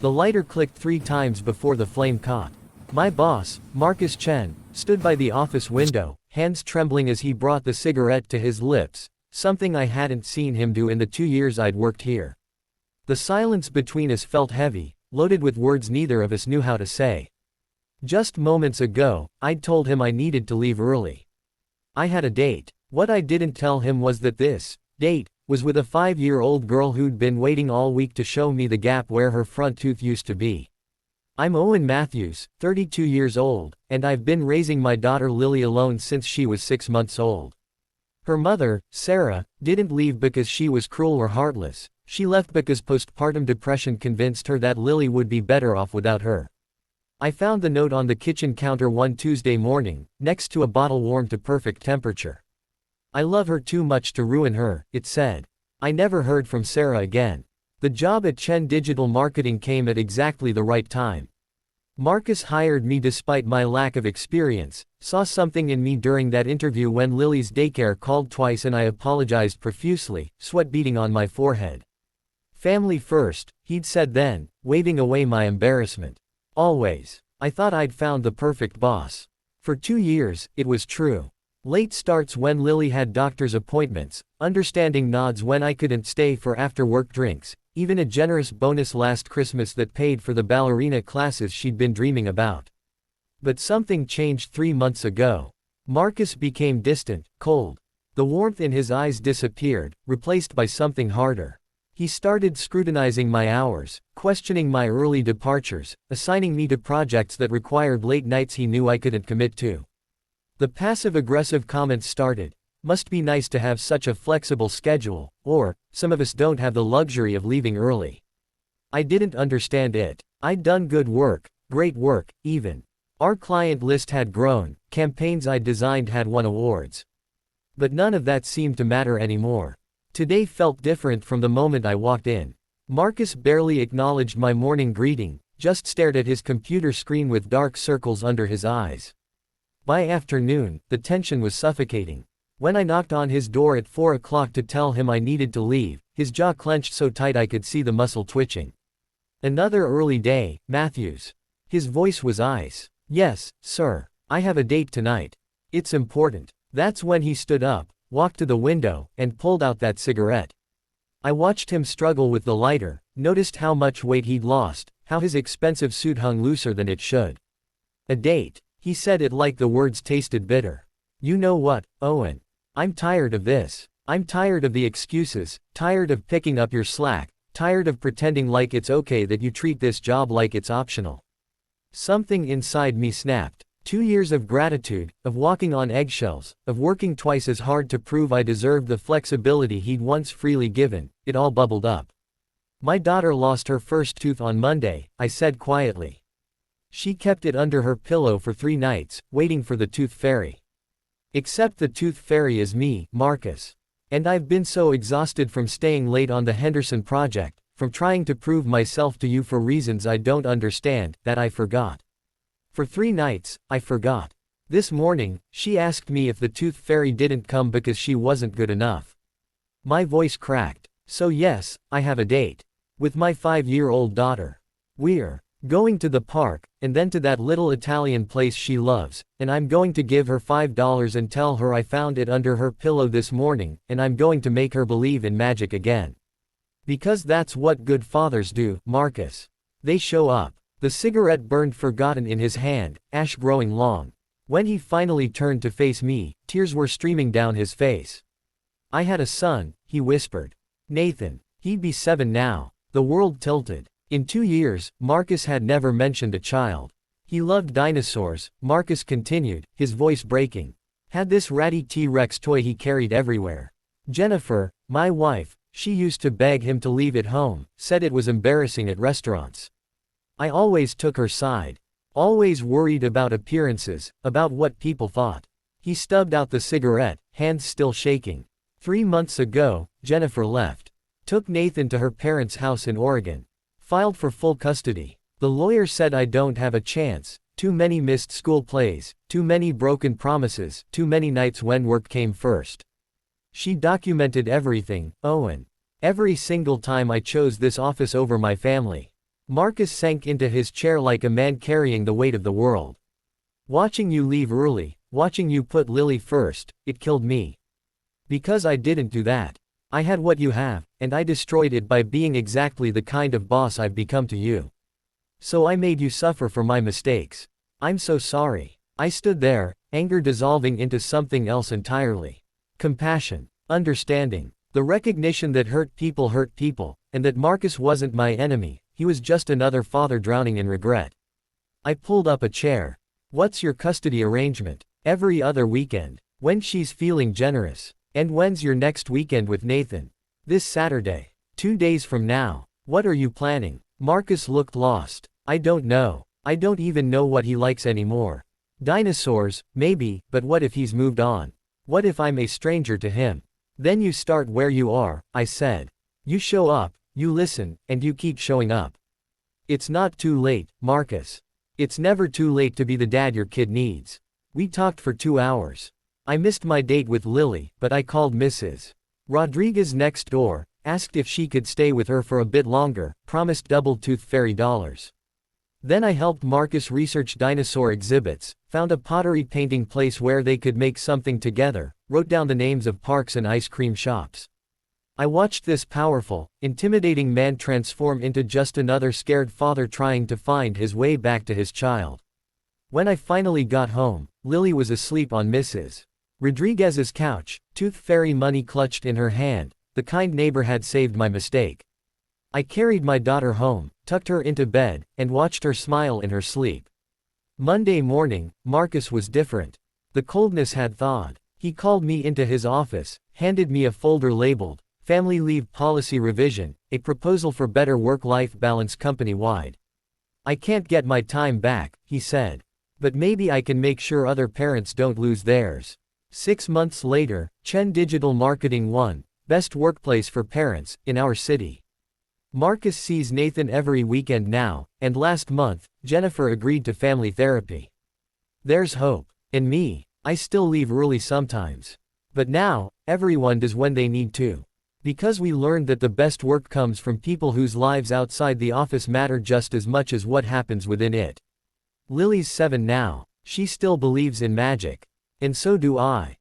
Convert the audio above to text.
The lighter clicked 3 times before the flame caught. My boss, Marcus Chen, stood by the office window, hands trembling as he brought the cigarette to his lips, something I hadn't seen him do in the 2 years I'd worked here. The silence between us felt heavy, loaded with words neither of us knew how to say. Just moments ago, I'd told him I needed to leave early. I had a date. What I didn't tell him was that this date was with a 5-year-old girl who'd been waiting all week to show me the gap where her front tooth used to be. I'm Owen Matthews, 32 years old, and I've been raising my daughter Lily alone since she was 6 months old. Her mother, Sarah, didn't leave because she was cruel or heartless. She left because postpartum depression convinced her that Lily would be better off without her. I found the note on the kitchen counter one Tuesday morning, next to a bottle warmed to perfect temperature. I love her too much to ruin her, it said. I never heard from Sarah again. The job at Chen Digital Marketing came at exactly the right time. Marcus hired me despite my lack of experience, saw something in me during that interview when Lily's daycare called twice and I apologized profusely, sweat beading on my forehead. Family first, he'd said then, waving away my embarrassment. Always. I thought I'd found the perfect boss. For 2 years, it was true. Late starts when Lily had doctor's appointments, understanding nods when I couldn't stay for after-work drinks, even a generous bonus last Christmas that paid for the ballerina classes she'd been dreaming about. But something changed 3 months ago. Marcus became distant, cold. The warmth in his eyes disappeared, replaced by something harder. He started scrutinizing my hours, questioning my early departures, assigning me to projects that required late nights he knew I couldn't commit to. The passive-aggressive comments started. Must be nice to have such a flexible schedule, or, some of us don't have the luxury of leaving early. I didn't understand it. I'd done good work, great work, even. Our client list had grown, campaigns I'd designed had won awards. But none of that seemed to matter anymore. Today felt different from the moment I walked in. Marcus barely acknowledged my morning greeting, just stared at his computer screen with dark circles under his eyes. By afternoon, the tension was suffocating. When I knocked on his door at 4 o'clock to tell him I needed to leave, his jaw clenched so tight I could see the muscle twitching. Another early day, Matthews. His voice was ice. Yes, sir. I have a date tonight. It's important. That's when he stood up, walked to the window, and pulled out that cigarette. I watched him struggle with the lighter, noticed how much weight he'd lost, how his expensive suit hung looser than it should. A date. He said it like the words tasted bitter. You know what, Owen? I'm tired of this. I'm tired of the excuses, tired of picking up your slack, tired of pretending like it's okay that you treat this job like it's optional. Something inside me snapped. 2 years of gratitude, of walking on eggshells, of working twice as hard to prove I deserved the flexibility he'd once freely given, it all bubbled up. My daughter lost her first tooth on Monday, I said quietly. She kept it under her pillow for 3 nights, waiting for the tooth fairy. Except the tooth fairy is me, Marcus. And I've been so exhausted from staying late on the Henderson project, from trying to prove myself to you for reasons I don't understand, that I forgot. For 3 nights, I forgot. This morning, she asked me if the tooth fairy didn't come because she wasn't good enough. My voice cracked. So yes, I have a date. With my 5-year-old daughter. We're going to the park, and then to that little Italian place she loves, and I'm going to give her $5 and tell her I found it under her pillow this morning, and I'm going to make her believe in magic again. Because that's what good fathers do, Marcus. They show up. The cigarette burned forgotten in his hand, ash growing long. When he finally turned to face me, tears were streaming down his face. I had a son, he whispered. Nathan. He'd be 7 now. The world tilted. In 2 years, Marcus had never mentioned a child. He loved dinosaurs, Marcus continued, his voice breaking. Had this ratty T-Rex toy he carried everywhere. Jennifer, my wife, she used to beg him to leave it home, said it was embarrassing at restaurants. I always took her side. Always worried about appearances, about what people thought. He stubbed out the cigarette, hands still shaking. 3 months ago, Jennifer left. Took Nathan to her parents' house in Oregon. Filed for full custody. The lawyer said I don't have a chance. Too many missed school plays, too many broken promises, too many nights when work came first. She documented everything, Owen. Every single time I chose this office over my family. Marcus sank into his chair like a man carrying the weight of the world. Watching you leave early, watching you put Lily first, it killed me. Because I didn't do that. I had what you have, and I destroyed it by being exactly the kind of boss I've become to you. So I made you suffer for my mistakes. I'm so sorry. I stood there, anger dissolving into something else entirely. Compassion. Understanding. The recognition that hurt people, and that Marcus wasn't my enemy, he was just another father drowning in regret. I pulled up a chair. What's your custody arrangement? Every other weekend. When she's feeling generous. And when's your next weekend with Nathan? This Saturday. 2 days from now. What are you planning? Marcus looked lost. I don't know. I don't even know what he likes anymore. Dinosaurs, maybe, but what if he's moved on? What if I'm a stranger to him? Then you start where you are, I said. You show up, you listen, and you keep showing up. It's not too late, Marcus. It's never too late to be the dad your kid needs. We talked for 2 hours. I missed my date with Lily, but I called Mrs. Rodriguez next door, asked if she could stay with her for a bit longer, promised double tooth fairy dollars. Then I helped Marcus research dinosaur exhibits, found a pottery painting place where they could make something together, wrote down the names of parks and ice cream shops. I watched this powerful, intimidating man transform into just another scared father trying to find his way back to his child. When I finally got home, Lily was asleep on Mrs. Rodriguez's couch, tooth fairy money clutched in her hand. The kind neighbor had saved my mistake. I carried my daughter home, tucked her into bed, and watched her smile in her sleep. Monday morning, Marcus was different. The coldness had thawed. He called me into his office, handed me a folder labeled, Family Leave Policy Revision, a proposal for better work-life balance company-wide. I can't get my time back, he said. But maybe I can make sure other parents don't lose theirs. 6 months later, Chen Digital Marketing won Best Workplace for Parents in our city. Marcus sees Nathan every weekend now, and last month, Jennifer agreed to family therapy. There's hope. And me, I still leave early sometimes. But now, everyone does when they need to. Because we learned that the best work comes from people whose lives outside the office matter just as much as what happens within it. Lily's 7 now. She still believes in magic. And so do I.